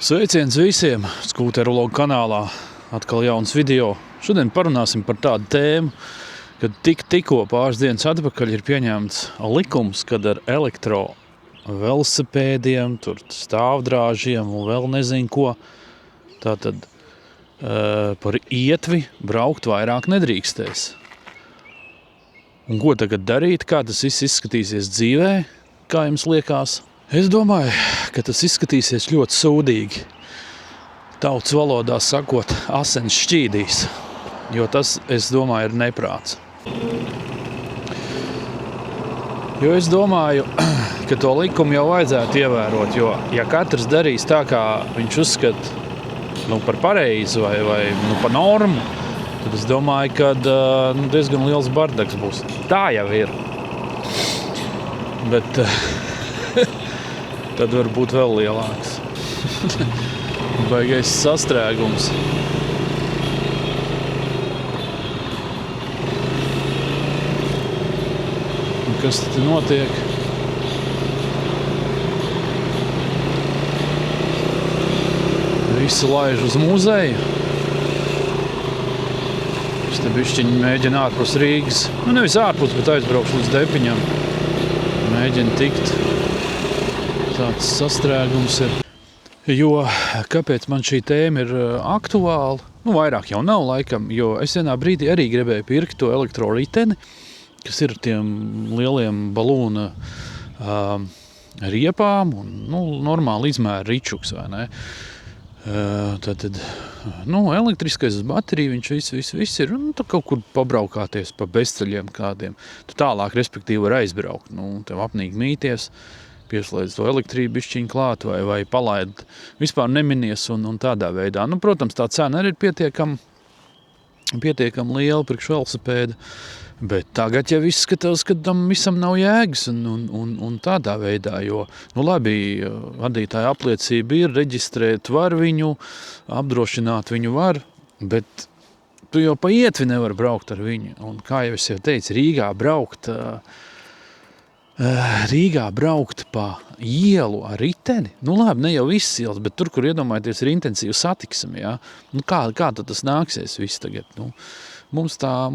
Sveiciens visiem! Skūterologu kanālā atkal jauns video. Šodien parunāsim par tādu tēmu, kad tikko pāris dienas atpakaļ ir pieņemts likums, kad ar elektrovelosipēdiem, stāvdrāžiem un vēl nezinu ko, tātad par ietvi braukt vairāk nedrīkstēs. Un ko tagad darīt? Kā tas viss izskatīsies dzīvē? Kā jums liekas? Es domāju, ka tas izskatīsies ļoti sūdīgi. Tautas valodā sakot, asins šķīdīs. Jo tas, es domāju, ir neprāts. Jo es domāju, ka to likumu jau vajadzētu ievērot. Jo, ja katrs darīs tā, kā viņš uzskata par pareizi vai par normu, tad es domāju, ka diezgan liels bardaks būs. Tā jau ir. Bet tad var būt vēl lielāks. Baigais sastrēgums. Un kas tad notiek? Visi laiž uz muzeju. Es te bišķiņi mēģinu ārpus Rīgas. Nevis ārpus, bet aizbraukšu līdz Depiņam. Mēģinu tikt. Tāds sastrēgums ir. Jo kāpēc man šī tēma ir aktuāla? Vairāk jau nav laikam, jo es vienā brīdī arī gribēju pirkt to elektroriteni, kas ir tiem lieliem balūna riepām un normāli izmēra ričuks, vai ne? Tad elektriskais uz bateriju, viņš viss ir, kaut kur pabraukāties pa bezceļiem kādiem. Tu tālāk, respektīvi, var aizbraukt, tev apnīgi mīties, pieslēdz to elektrību bišķiņu klāt vai palaid, vispār neminies un tādā veidā. Protams, tā cena arī ir pietiekam liela priekš velosipēda, bet tagad jau izskatās, ka tam visam nav jēgas un tādā veidā, jo, labi, vadītāja apliecība ir, reģistrēt var viņu, apdrošināt viņu var, bet tu jau pa ietvi nevar braukt ar viņu. Un kā jau es jau teicu, Rīgā braukt pa ielu ar riteni, labi, ne jau viss ielas, bet tur, kur iedomājaties, ir intensīva satiksme, ja? Kā tad tas nāksies viss tagad? Mums tā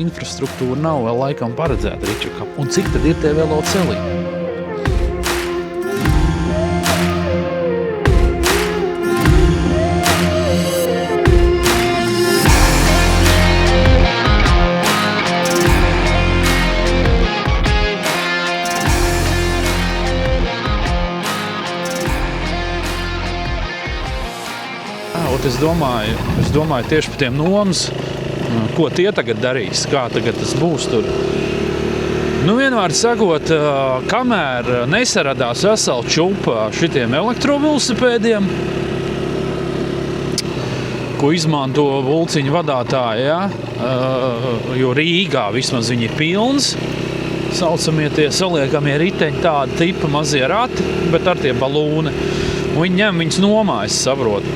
infrastruktūra nav vēl laikam paredzēta ričukam. Un cik tad ir tie veloceli? Es domāju tieši par tiem nomas, ko tie tagad darīs, kā tagad tas būs tur. Vienvārds sakot, kamēr nesaradās vesela čupa šitiem elektrovelosipēdiem, ko izmanto vulciņu vadātāji, ja? Jo Rīgā vismaz viņi ir pilns, saucamie tie saliekamie riteņi, tādi tipa mazie rati, bet ar tie balūni. Viņi ņem viņus nomā, es saprotu,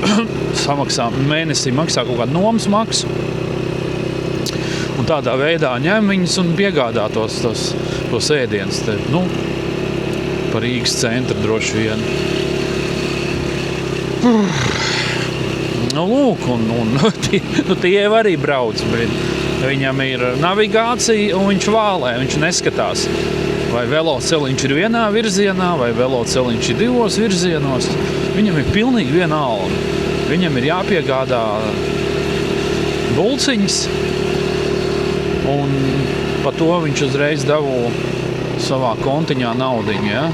samaksā mēnesī, maksā kaut kādu nomas maksu. Un tādā veidā ņem viņus un piegādā tos ēdienus. Pa Rīgas centru droši vien. Lūk, tie arī brauc, bet viņam ir navigācija un viņš vālē, viņš neskatās. Vai veloceliņš ir vienā virzienā, vai veloceliņš ir divos virzienos. Viņam ir pilnīgi vienalga. Viņam ir jāpiegādā bulciņas, un pa to viņš uzreiz dabū savā kontiņā naudiņu. Ja?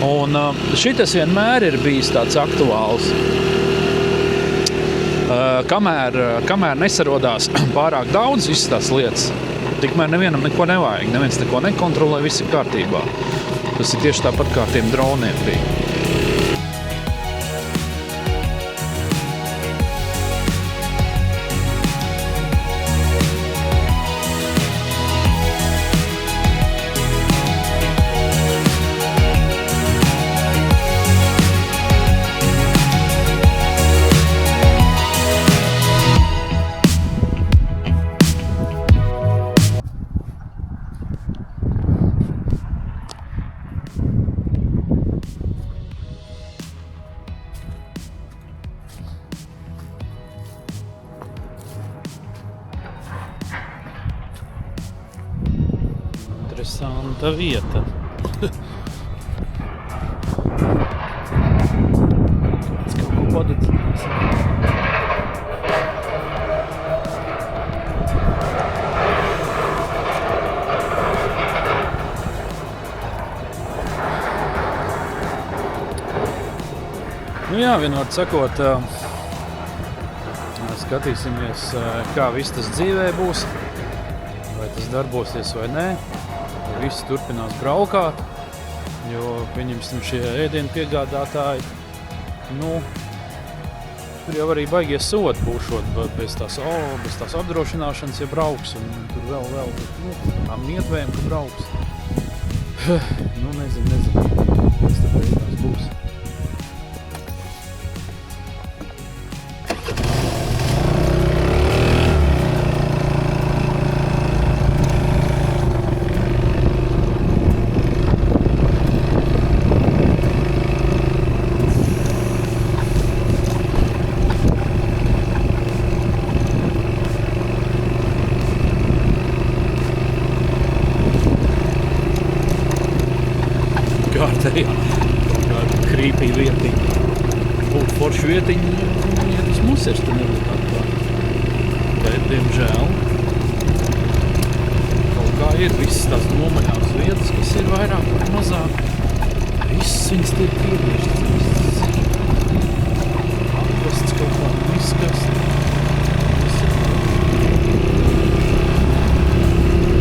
Un šitas vienmēr ir bijis tāds aktuāls. Kamēr nesarodās pārāk daudz visas tās lietas, tikmēr nevienam neko nevajag, neviens neko nekontrolē, viss ir kārtībā. Tas ir tieši tāpat kā ar tiem droniem bija. interesanta vieta. Kāds kaut ko padedzinās. Nu jā, vienvārds sakot, skatīsimies, kā viss tas dzīvē būs, vai tas darbosies vai nē, vai viss turpinās braukāt, jo, pieņemsim, šie ēdienu piegādātāji, nu, tur jau arī baigie sodi būšot bez tās apdrošināšanas, ja brauks, un tur vēl, tām ietvēm, ka brauks. Nu, nezinu, kas tad beigās būs. Kārtējā, kāda krīpī vietiņa. Būtu forši vietiņa, ja tas musers te nebūtu atklāt. Bet, diemžēl, kaut kā ir visas tās nomaļās vietas, kas ir vairāk vai mazāk. Viss viņas tiek piediešas. Atvests kaut kā izskast.